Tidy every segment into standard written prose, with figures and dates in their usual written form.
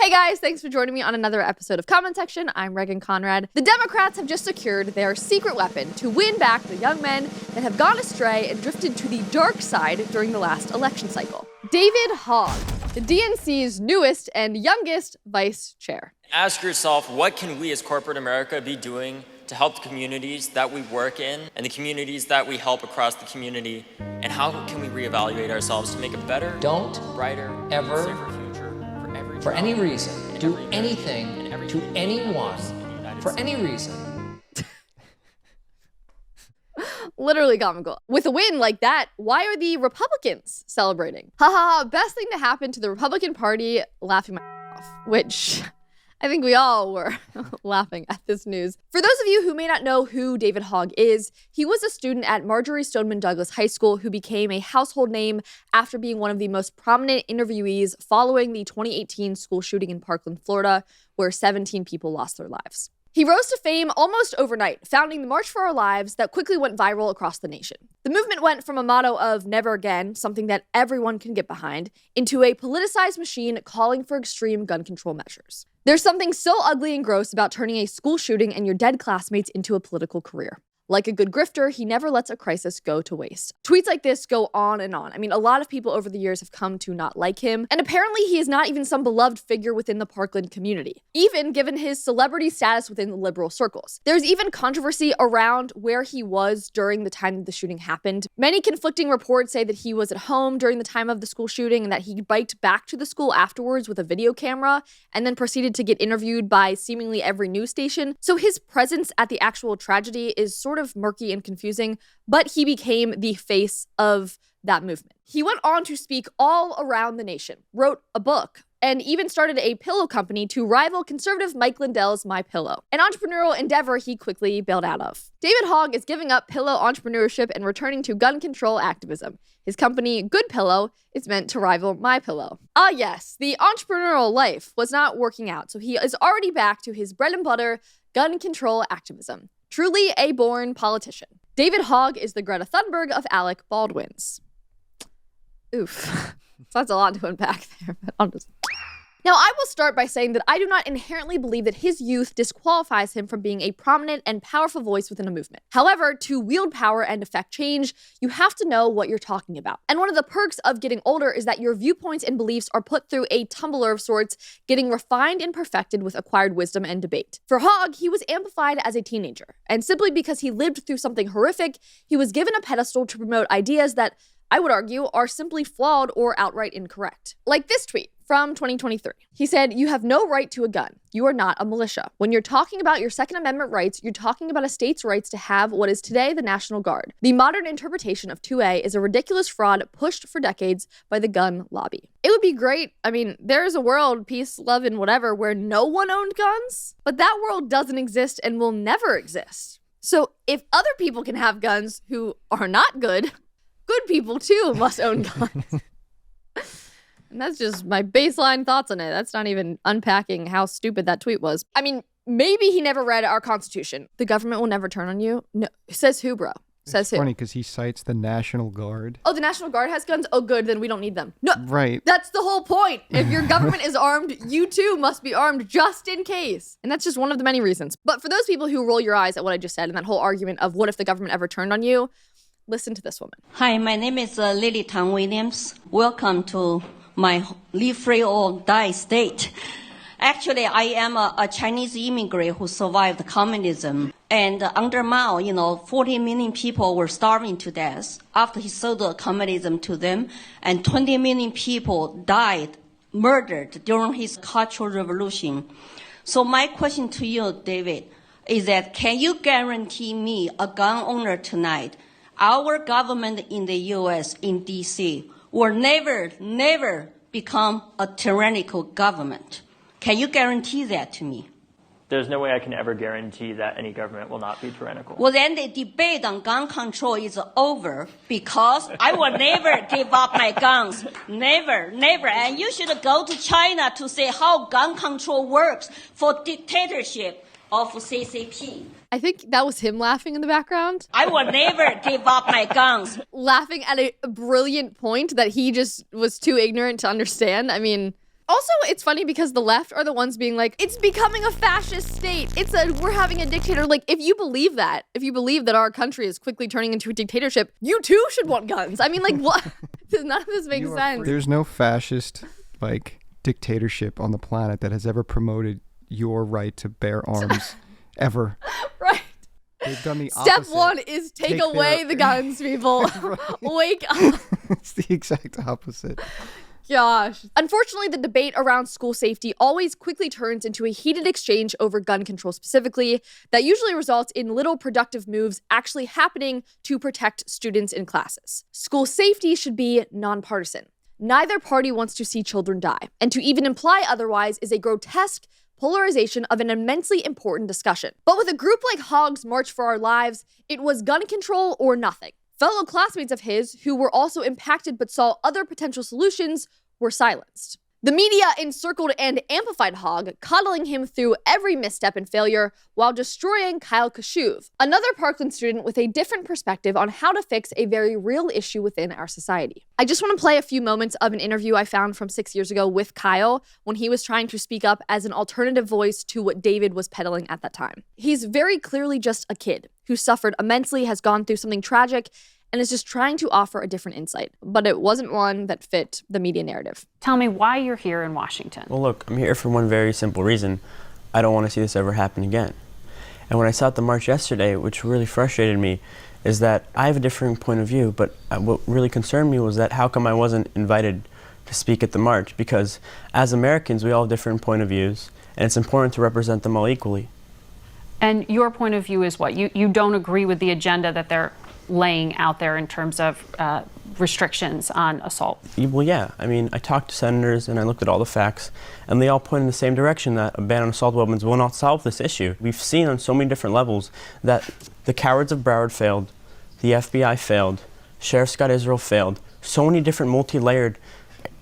Hey guys, thanks for joining me on another episode of Comment Section. I'm Reagan Conrad. The Democrats have just secured their secret weapon to win back the young men that have gone astray and drifted to the dark side during the last election cycle. David Hogg, the DNC's newest and youngest vice chair. Ask yourself, what can we as corporate America be doing to help the communities that we work in and the communities that we help across the community? And how can we reevaluate ourselves to make a better, brighter, ever, safer future for any reason, do anything to anyone for any reason. Literally comical. With a win like that, why are the Republicans celebrating? Haha, best thing to happen to the Republican Party, laughing my off, which I think we all were laughing at this news. For those of you who may not know who David Hogg is, he was a student at Marjory Stoneman Douglas High School who became a household name after being one of the most prominent interviewees following the 2018 school shooting in Parkland, Florida, where 17 people lost their lives. He rose to fame almost overnight, founding the March for Our Lives that quickly went viral across the nation. The movement went from a motto of never again, something that everyone can get behind, into a politicized machine calling for extreme gun control measures. There's something so ugly and gross about turning a school shooting and your dead classmates into a political career. Like a good grifter, he never lets a crisis go to waste. Tweets like this go on and on. I mean, a lot of people over the years have come to not like him, and apparently he is not even some beloved figure within the Parkland community, even given his celebrity status within the liberal circles. There's even controversy around where he was during the time that the shooting happened. Many conflicting reports say that he was at home during the time of the school shooting and that he biked back to the school afterwards with a video camera and then proceeded to get interviewed by seemingly every news station. So his presence at the actual tragedy is sort of murky and confusing, but he became the face of that movement. He went on to speak all around the nation, wrote a book, and even started a pillow company to rival conservative Mike Lindell's My Pillow, an entrepreneurial endeavor he quickly bailed out of. David Hogg is giving up pillow entrepreneurship and returning to gun control activism. His company, Good Pillow, is meant to rival My Pillow. Ah yes, the entrepreneurial life was not working out, so he is already back to his bread and butter gun control activism. Truly a born politician. David Hogg is the Greta Thunberg of Alec Baldwin's. Oof. So that's a lot to unpack there, but I'll just... Now, I will start by saying that I do not inherently believe that his youth disqualifies him from being a prominent and powerful voice within a movement. However, to wield power and affect change, you have to know what you're talking about. And one of the perks of getting older is that your viewpoints and beliefs are put through a tumbler of sorts, getting refined and perfected with acquired wisdom and debate. For Hogg, he was amplified as a teenager, and simply because he lived through something horrific, he was given a pedestal to promote ideas that, I would argue, are simply flawed or outright incorrect. Like this tweet from 2023. He said, "You have no right to a gun. You are not a militia. When you're talking about your Second Amendment rights, you're talking about a state's rights to have what is today the National Guard. The modern interpretation of 2A is a ridiculous fraud pushed for decades by the gun lobby." It would be great. I mean, there's a world, peace, love, and whatever, where no one owned guns, but that world doesn't exist and will never exist. So if other people can have guns who are not good, good people too must own guns. And that's just my baseline thoughts on it. That's not even unpacking how stupid that tweet was. I mean, maybe he never read our Constitution. The government will never turn on you. No, says who, bro? Says who? It's funny because he cites the National Guard. Oh, the National Guard has guns? Oh, good, then we don't need them. No, right. That's the whole point. If your government is armed, you too must be armed just in case. And that's just one of the many reasons. But for those people who roll your eyes at what I just said and that whole argument of what if the government ever turned on you, listen to this woman. Hi, my name is Lily Tang Williams. Welcome to my live free or die state. Actually, I am a Chinese immigrant who survived communism. And under Mao, 40 million people were starving to death after he sold communism to them. And 20 million people died, murdered during his Cultural Revolution. So my question to you, David, is that can you guarantee me, a gun owner tonight, our government in the U.S., in D.C., will never become a tyrannical government? Can you guarantee that to me? There's no way I can ever guarantee that any government will not be tyrannical. Well, then the debate on gun control is over because I will never give up my guns. Never. And you should go to China to see how gun control works for dictatorship of CCP. I think that was him laughing in the background. I will never give up my guns. Laughing at a brilliant point that he just was too ignorant to understand. I mean, Also, it's funny because the left are the ones being like, it's becoming a fascist state. We're having a dictator. Like, if you believe that our country is quickly turning into a dictatorship, you too should want guns. I mean, like, what? None of this makes sense. There's no fascist, dictatorship on the planet that has ever promoted your right to bear arms, ever. Right. They've done the Step opposite. one is take away the guns, people. Wake up. It's the exact opposite. Gosh. Unfortunately, the debate around school safety always quickly turns into a heated exchange over gun control specifically that usually results in little productive moves actually happening to protect students in classes. School safety should be nonpartisan. Neither party wants to see children die, and to even imply otherwise is a grotesque polarization of an immensely important discussion. But with a group like Hogg's March for Our Lives, it was gun control or nothing. Fellow classmates of his, who were also impacted but saw other potential solutions, were silenced. The media encircled and amplified Hogg, coddling him through every misstep and failure while destroying Kyle Kashuv, another Parkland student with a different perspective on how to fix a very real issue within our society. I just want to play a few moments of an interview I found from 6 years ago with Kyle when he was trying to speak up as an alternative voice to what David was peddling at that time. He's very clearly just a kid who suffered immensely, has gone through something tragic, and is just trying to offer a different insight. But it wasn't one that fit the media narrative. Tell me why you're here in Washington. Well, look, I'm here for one very simple reason. I don't want to see this ever happen again. And when I saw at the march yesterday, which really frustrated me, is that I have a different point of view, but what really concerned me was that how come I wasn't invited to speak at the march? Because as Americans, we all have different point of views, and it's important to represent them all equally. And your point of view is what? You don't agree with the agenda that they're laying out there in terms of restrictions on assault? Well, yeah. I mean, I talked to senators and I looked at all the facts, and they all point in the same direction, that a ban on assault weapons will not solve this issue. We've seen on so many different levels that the cowards of Broward failed, the FBI failed, Sheriff Scott Israel failed, so many different multi-layered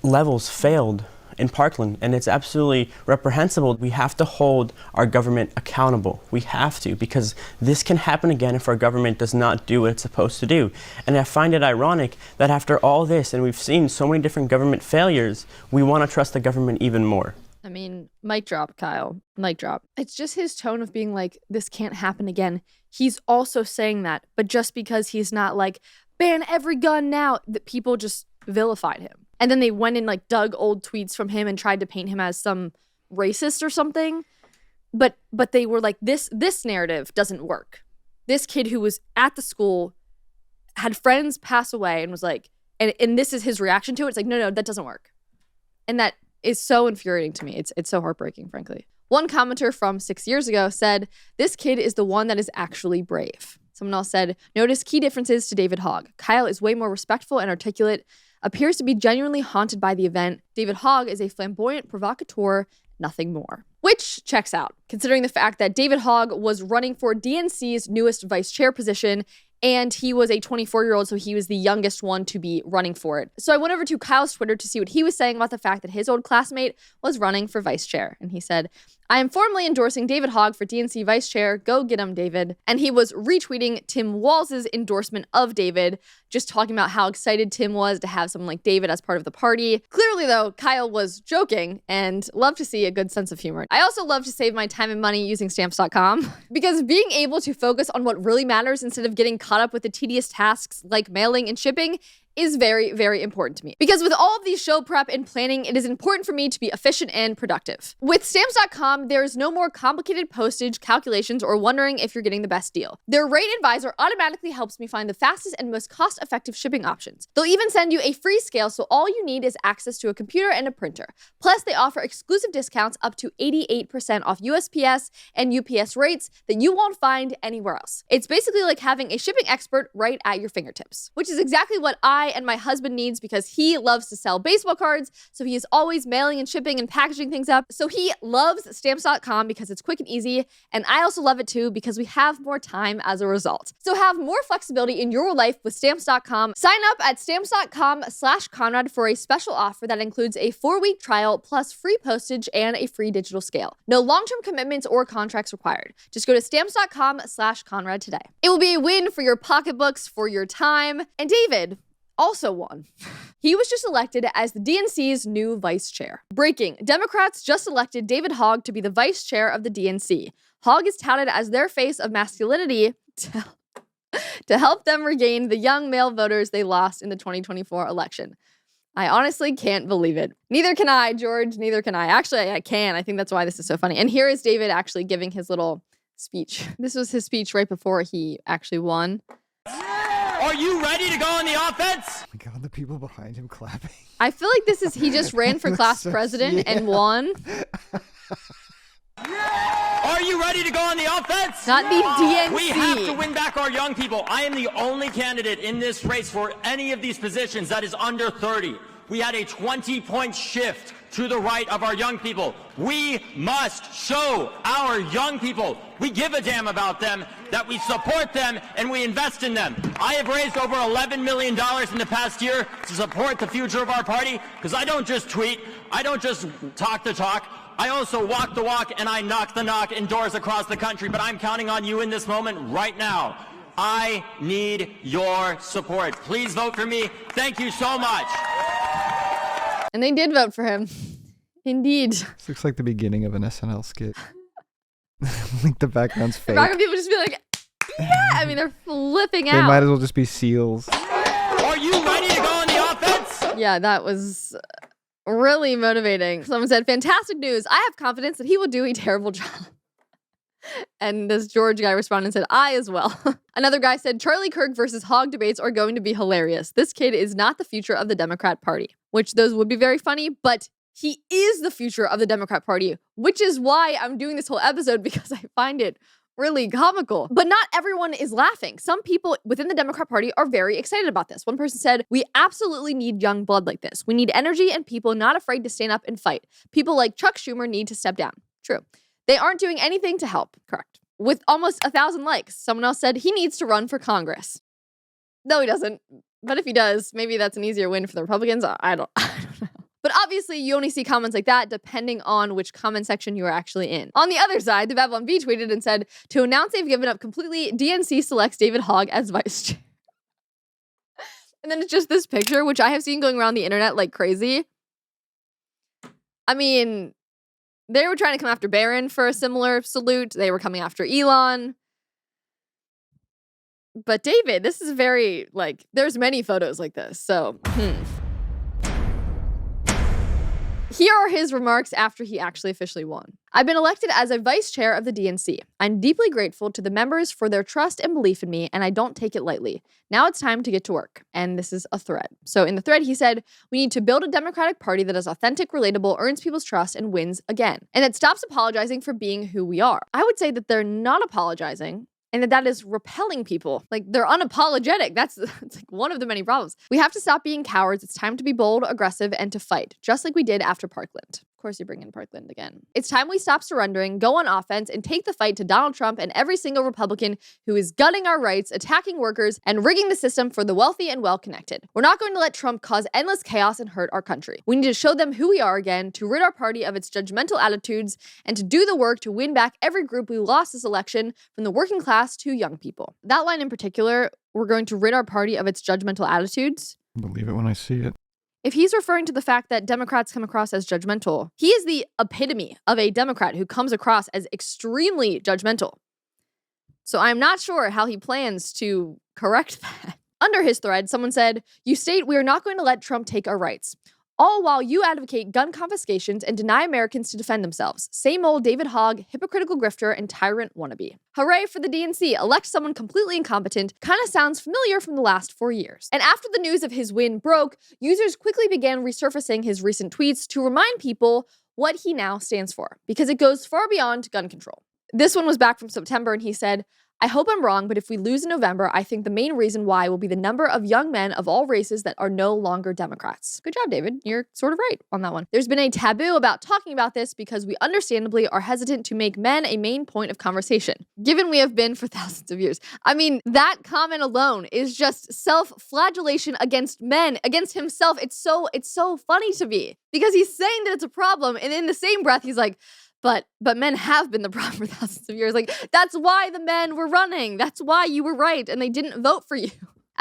levels failed in Parkland, and it's absolutely reprehensible. We have to hold our government accountable. We have to, because this can happen again if our government does not do what it's supposed to do. And I find it ironic that after all this, and we've seen so many different government failures, we want to trust the government even more. I mean, mic drop, Kyle. Mic drop. It's just his tone of being like, this can't happen again. He's also saying that, but just because he's not like, ban every gun now, that people just vilified him. And then they went and dug old tweets from him and tried to paint him as some racist or something. But they were like, this narrative doesn't work. This kid who was at the school had friends pass away and was like, and this is his reaction to it. It's like, no, that doesn't work. And that is so infuriating to me. It's so heartbreaking, frankly. One commenter from 6 years ago said, this kid is the one that is actually brave. Someone else said, notice key differences to David Hogg. Kyle is way more respectful and articulate, appears to be genuinely haunted by the event. David Hogg is a flamboyant provocateur, nothing more. Which checks out, considering the fact that David Hogg was running for DNC's newest vice chair position, and he was a 24-year-old, so he was the youngest one to be running for it. So I went over to Kyle's Twitter to see what he was saying about the fact that his old classmate was running for vice chair. And he said, I am formally endorsing David Hogg for DNC Vice Chair. Go get him, David. And he was retweeting Tim Walz's endorsement of David, just talking about how excited Tim was to have someone like David as part of the party. Clearly, though, Kyle was joking and loved to see a good sense of humor. I also love to save my time and money using stamps.com because being able to focus on what really matters instead of getting caught up with the tedious tasks like mailing and shipping is very, very important to me. Because with all of these show prep and planning, it is important for me to be efficient and productive. With Stamps.com, there is no more complicated postage, calculations, or wondering if you're getting the best deal. Their rate advisor automatically helps me find the fastest and most cost-effective shipping options. They'll even send you a free scale, so all you need is access to a computer and a printer. Plus, they offer exclusive discounts up to 88% off USPS and UPS rates that you won't find anywhere else. It's basically like having a shipping expert right at your fingertips, which is exactly what I and my husband needs because he loves to sell baseball cards, so he is always mailing and shipping and packaging things up. So he loves Stamps.com because it's quick and easy, and I also love it too because we have more time as a result. So have more flexibility in your life with Stamps.com. Sign up at Stamps.com/Conrad for a special offer that includes a 4-week trial plus free postage and a free digital scale. No long-term commitments or contracts required. Just go to Stamps.com/Conrad today. It will be a win for your pocketbooks, for your time, and David also won. He was just elected as the DNC's new vice chair. Breaking, Democrats just elected David Hogg to be the vice chair of the DNC. Hogg is touted as their face of masculinity to help them regain the young male voters they lost in the 2024 election. I honestly can't believe it. Neither can I, George. Neither can I. Actually, I can. I think that's why this is so funny. And here is David actually giving his little speech. This was his speech right before he actually won. Are you ready to go on the offense? Oh my God, the people behind him clapping. I feel like he just ran for class president and won. Are you ready to go on the offense? Not the DNC. We have to win back our young people. I am the only candidate in this race for any of these positions that is under 30. We had a 20-point shift to the right of our young people. We must show our young people we give a damn about them, that we support them, and we invest in them. I have raised over $11 million in the past year to support the future of our party, because I don't just tweet, I don't just talk the talk, I also walk the walk and I knock the knock in doors across the country, but I'm counting on you in this moment right now. I need your support. Please vote for me. Thank you so much. And they did vote for him. Indeed. This looks like the beginning of an SNL skit. Like the background's fake. The people just be like, yeah. I mean, they're flipping out. They might as well just be seals. Are you ready to go on the offense? Yeah, that was really motivating. Someone said, fantastic news. I have confidence that he will do a terrible job. And this George guy responded and said, I as well. Another guy said, Charlie Kirk versus Hogg debates are going to be hilarious. This kid is not the future of the Democrat Party, which those would be very funny, but he is the future of the Democrat Party, which is why I'm doing this whole episode, because I find it really comical. But not everyone is laughing. Some people within the Democrat Party are very excited about this. One person said, we absolutely need young blood like this. We need energy and people not afraid to stand up and fight. People like Chuck Schumer need to step down. True. They aren't doing anything to help. Correct. With almost 1,000 likes. Someone else said he needs to run for Congress. No, he doesn't. But if he does, maybe that's an easier win for the Republicans. I don't know. But obviously, you only see comments like that depending on which comment section you are actually in. On the other side, the Babylon Bee tweeted and said, to announce they've given up completely, DNC selects David Hogg as vice chair. And then it's just this picture, which I have seen going around the internet like crazy. I mean, they were trying to come after Barron for a similar salute. They were coming after Elon. But David, this is very, like, there's many photos like this. So, Here are his remarks after he actually officially won. I've been elected as a vice chair of the DNC. I'm deeply grateful to the members for their trust and belief in me, and I don't take it lightly. Now it's time to get to work. And this is a thread. So in the thread, he said, we need to build a Democratic Party that is authentic, relatable, earns people's trust, and wins again. And that stops apologizing for being who we are. I would say that they're not apologizing, and that is repelling people. Like, they're unapologetic. It's like one of the many problems. We have to stop being cowards. It's time to be bold, aggressive, and to fight, just like we did after Parkland. Of course, you bring in Parkland again. It's time we stop surrendering, go on offense, and take the fight to Donald Trump and every single Republican who is gutting our rights, attacking workers, and rigging the system for the wealthy and well-connected. We're not going to let Trump cause endless chaos and hurt our country. We need to show them who we are again, to rid our party of its judgmental attitudes, and to do the work to win back every group we lost this election, from the working class to young people. That line in particular, we're going to rid our party of its judgmental attitudes. I believe it when I see it. If he's referring to the fact that Democrats come across as judgmental, he is the epitome of a Democrat who comes across as extremely judgmental. So I'm not sure how he plans to correct that. Under his thread, someone said, you state we are not going to let Trump take our rights, all while you advocate gun confiscations and deny Americans to defend themselves. Same old David Hogg, hypocritical grifter, and tyrant wannabe. Hooray for the DNC. Elect someone completely incompetent. Kind of sounds familiar from the last 4 years. And after the news of his win broke, users quickly began resurfacing his recent tweets to remind people what he now stands for, because it goes far beyond gun control. This one was back from September, and he said, I hope I'm wrong, but if we lose in November, I think the main reason why will be the number of young men of all races that are no longer Democrats. Good job, David. You're sort of right on that one. There's been a taboo about talking about this because we understandably are hesitant to make men a main point of conversation, given we have been for thousands of years. I mean, that comment alone is just self-flagellation against men, against himself. It's so funny to me because he's saying that it's a problem, and in the same breath, he's like, But men have been the problem for thousands of years. Like, that's why the men were running. That's why you were right, and they didn't vote for you.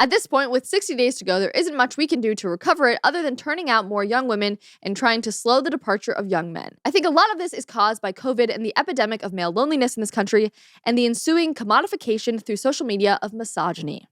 At this point, with 60 days to go, there isn't much we can do to recover it other than turning out more young women and trying to slow the departure of young men. I think a lot of this is caused by COVID and the epidemic of male loneliness in this country and the ensuing commodification through social media of misogyny.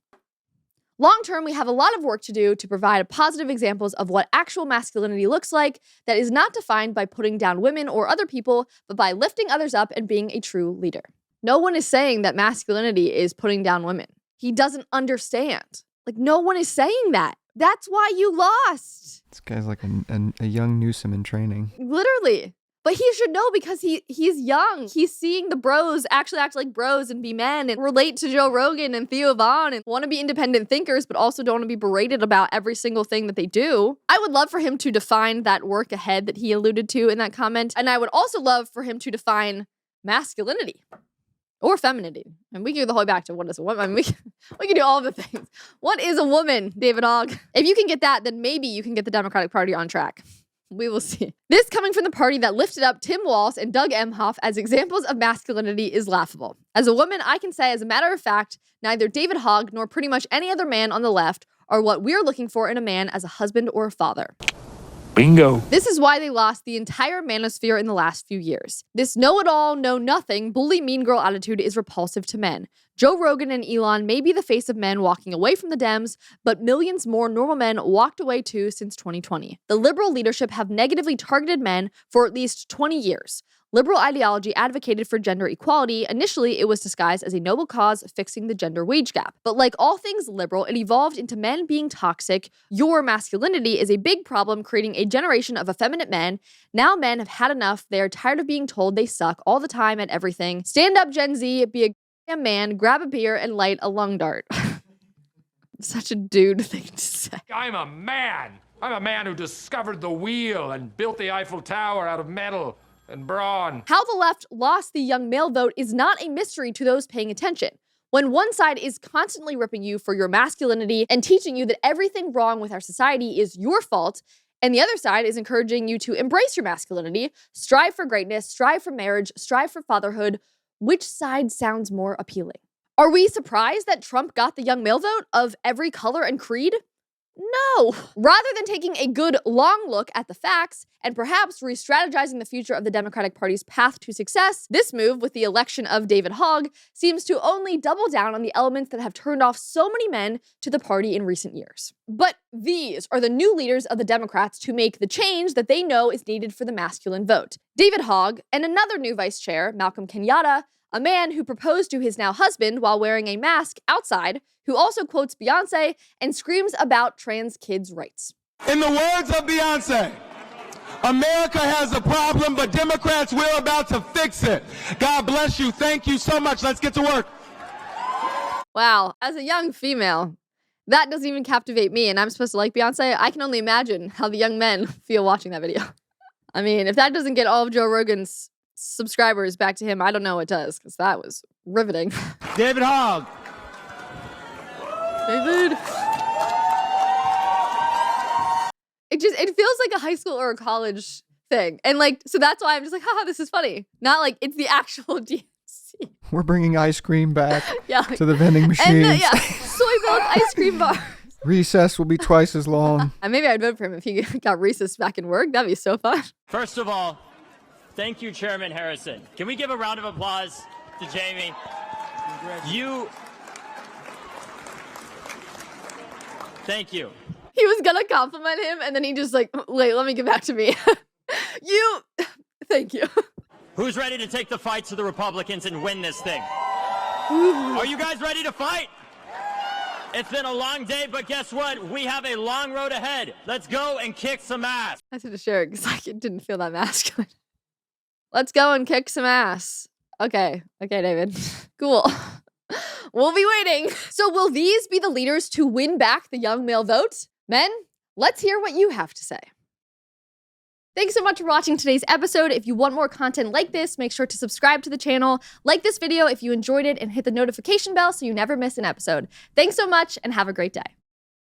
Long term, we have a lot of work to do to provide positive examples of what actual masculinity looks like that is not defined by putting down women or other people, but by lifting others up and being a true leader. No one is saying that masculinity is putting down women. He doesn't understand. Like, no one is saying that. That's why you lost. This guy's like a young Newsom in training. Literally. But he should know because he's young. He's seeing the bros actually act like bros and be men and relate to Joe Rogan and Theo Von and want to be independent thinkers, but also don't want to be berated about every single thing that they do. I would love for him to define that work ahead that he alluded to in that comment. And I would also love for him to define masculinity. Or femininity. And we can go the whole way back to what is a woman. I mean, we can do all of the things. What is a woman, David Hogg? If you can get that, then maybe you can get the Democratic Party on track. We will see. This coming from the party that lifted up Tim Walz and Doug Emhoff as examples of masculinity is laughable. As a woman, I can say, as a matter of fact, neither David Hogg nor pretty much any other man on the left are what we're looking for in a man as a husband or a father. Bingo. This is why they lost the entire manosphere in the last few years. This know-it-all, know-nothing, bully mean girl attitude is repulsive to men. Joe Rogan and Elon may be the face of men walking away from the Dems, but millions more normal men walked away too since 2020. The liberal leadership have negatively targeted men for at least 20 years. Liberal ideology advocated for gender equality. Initially, it was disguised as a noble cause fixing the gender wage gap. But like all things liberal, it evolved into men being toxic. Your masculinity is a big problem, creating a generation of effeminate men. Now men have had enough. They are tired of being told they suck all the time at everything. Stand up, Gen Z, be a goddamn man, grab a beer, and light a lung dart. Such a dude thing to say. I'm a man. I'm a man who discovered the wheel and built the Eiffel Tower out of metal and brawn. How the left lost the young male vote is not a mystery to those paying attention. When one side is constantly ripping you for your masculinity and teaching you that everything wrong with our society is your fault, and the other side is encouraging you to embrace your masculinity, strive for greatness, strive for marriage, strive for fatherhood, which side sounds more appealing? Are we surprised that Trump got the young male vote of every color and creed? No. Rather than taking a good long look at the facts and perhaps re-strategizing the future of the Democratic Party's path to success, this move with the election of David Hogg seems to only double down on the elements that have turned off so many men to the party in recent years. But these are the new leaders of the Democrats to make the change that they know is needed for the masculine vote. David Hogg and another new vice chair, Malcolm Kenyatta, a man who proposed to his now husband while wearing a mask outside, who also quotes Beyonce and screams about trans kids' rights. In the words of Beyonce, America has a problem, but Democrats, we're about to fix it. God bless you. Thank you so much. Let's get to work. Wow, as a young female, that doesn't even captivate me, and I'm supposed to like Beyonce. I can only imagine how the young men feel watching that video. I mean, if that doesn't get all of Joe Rogan's subscribers back to him, I don't know what does, because that was riveting. David Hogg. David. It feels like a high school or a college thing. And like, so that's why I'm just like, haha, this is funny. Not like it's the actual DNC. We're bringing ice cream back Yeah. to the vending machines. And soy milk ice cream bars. Recess will be twice as long. And maybe I'd vote for him if he got recess back in work. That'd be so fun. First of all, thank you, Chairman Harrison. Can we give a round of applause to Jamie? Thank you. He was gonna compliment him, and then he just like, wait, let me get back to me. Thank you. Who's ready to take the fight to the Republicans and win this thing? Are you guys ready to fight? It's been a long day, but guess what? We have a long road ahead. Let's go and kick some ass. I had to share it because it didn't feel that masculine. Let's go and kick some ass. Okay, David. Cool. We'll be waiting. So will these be the leaders to win back the young male vote? Men, let's hear what you have to say. Thanks so much for watching today's episode. If you want more content like this, make sure to subscribe to the channel, like this video if you enjoyed it, and hit the notification bell so you never miss an episode. Thanks so much and have a great day.